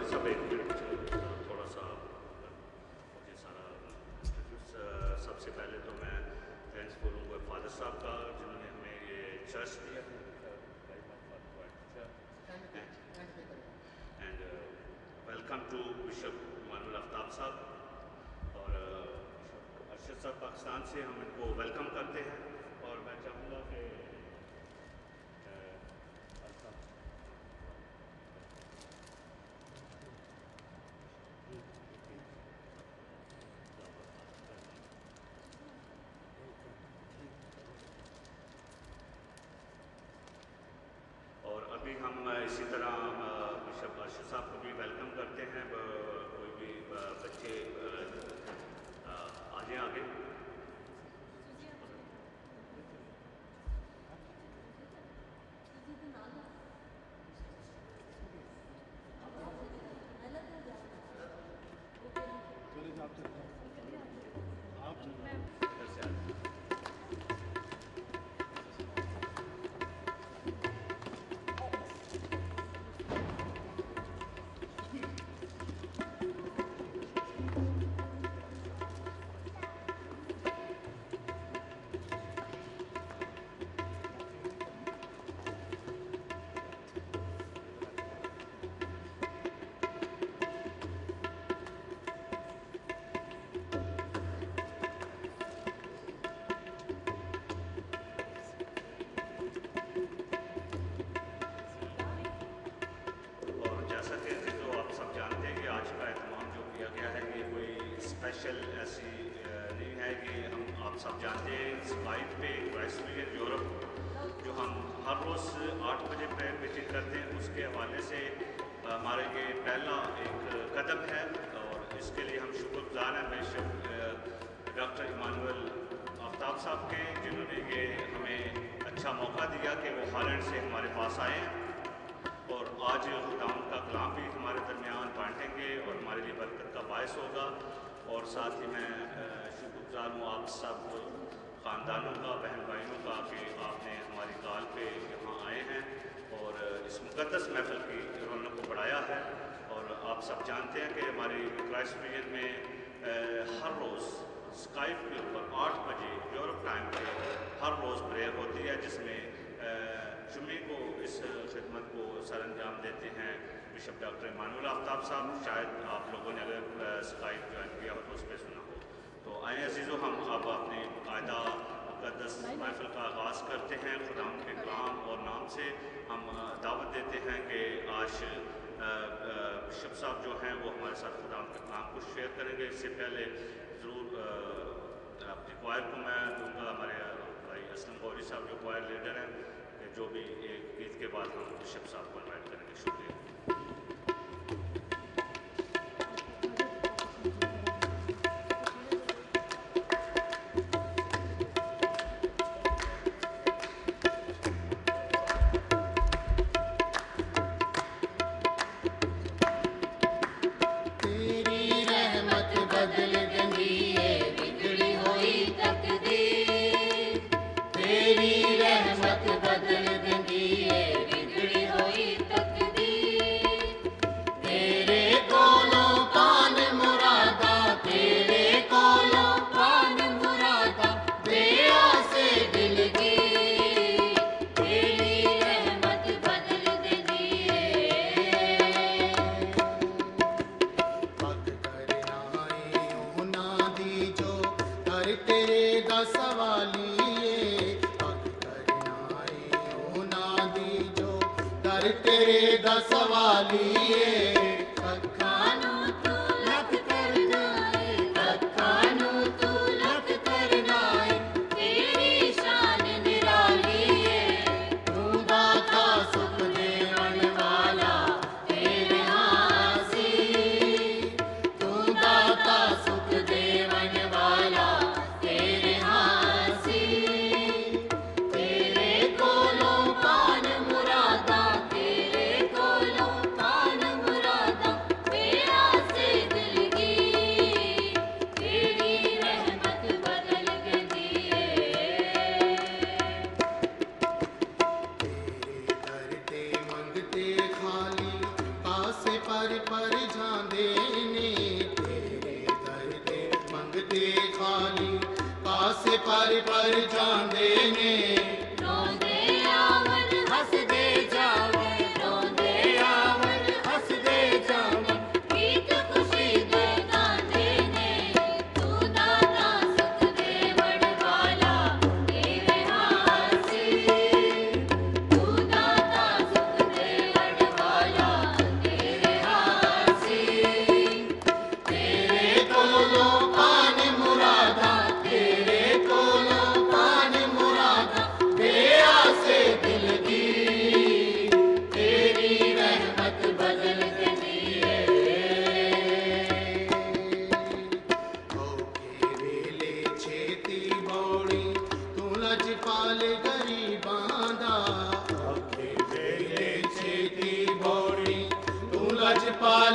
सब एक मिनट थोड़ा सा मुझे सारा सबसे पहले तो मैं थैंक्स बोलूँगा फादर साहब का जिन्होंने हमें ये चर्च दिया and welcome to bishop Emmanuel Aftab sahab और अरशद साहब पाकिस्तान से हम इनको वेलकम करते हैं और मैं चाहूँगा कि अभी हम इसी तरह बिशप अरशद साहब को भी वेलकम करते हैं। कोई भी बच्चे आ जाएं आगे। स्पेशल ऐसी नहीं है कि हम आप सब जानते हैं स्काइप पे क्राइस्ट मिलियन यूरोप जो हम हर रोज़ 8 बजे प्रेयर मीटिंग करते हैं उसके हवाले से हमारे ये पहला एक कदम है और इसके लिए हम शुक्रगुजार हैं बिशप डॉक्टर इमानुअल आफ्ताब साहब के जिन्होंने ये हमें अच्छा मौका दिया कि वो हॉलैंड से हमारे पास आए और आज खुदावंद का कलाम भी हमारे दरमियान बांटेंगे और हमारे लिए बरकत का बायस होगा। और साथ ही मैं शुक्रगुजार हूँ आप सब ख़ानदानों का, बहन भाइयों का कि आपने हमारी कॉल पे यहाँ आए हैं और इस मुक़द्दस महफ़िल की रौनक को बढ़ाया है। और आप सब जानते हैं कि हमारे क्राइस्ट मिलियन में हर रोज़ स्काइप के ऊपर 8 बजे यूरोप टाइम पे हर रोज़ प्रेयर होती है जिसमें जुम्मे को इस खिदमत को सर अंजाम देते हैं बिशप डॉक्टर इमानुअल आफ्ताब साहब। शायद आप लोगों ने अगर स्काइप ज्वाइन किया हो तो उस पर सुना हो। तो आए अजीज़ों, हम अब अपने कायदा मुक़द्दस महफ़िल का आगाज़ करते हैं। खुदावंद के कलाम और नाम से हम दावत देते हैं कि आज बिशप साहब जो हैं वो हमारे साथ खुदावंद के कलाम को शेयर करेंगे। इससे पहले ज़रूर अपनी क्वायर को मैं दूँगा हमारे भाई असलम गौरी साहब जो क्वायर लीडर हैं, जो भी एक गीत के बाद हम बिशप साहब को इन्वाइट करेंगे। शुक्रिया। मुरादा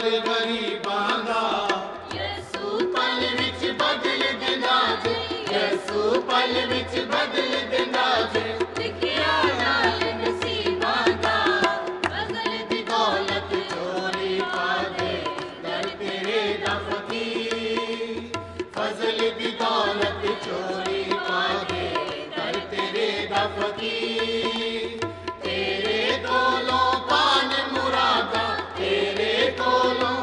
ਹਾਲ ਗਰੀਬਾਂ ਦਾ। ਯਿਸੂ ਪਲ ਵਿੱਚ ਬਦਲ ਦਿੰਦਾ ਜੇ, ਯਿਸੂ ਪਲ ਵਿੱਚ ਬਦਲ ਦਿੰਦਾ ਜੇ। ਲਿਖਿਆ ਨਾਲ ਨਸੀਬਾਂ ਦਾ, ਫਜ਼ਲ ਦੀ ਦੌਲਤ ਚੋਰੀ ਪਾ ਦੇ ਦਰ ਤੇਰੇ ਦਾ ਫਕੀਰ। ਫਜ਼ਲ ਦੀ ਦੌਲਤ ਚੋਰੀ ਪਾ ਦੇ ਦਰ ਤੇਰੇ ਦਾ ਫਕੀਰ। ਤੇਰੇ ਕੋਲੋਂ ਪਾਨ ਮੁਰਾਦਾਂ, ਤੇਰੇ ਕੋਲੋਂ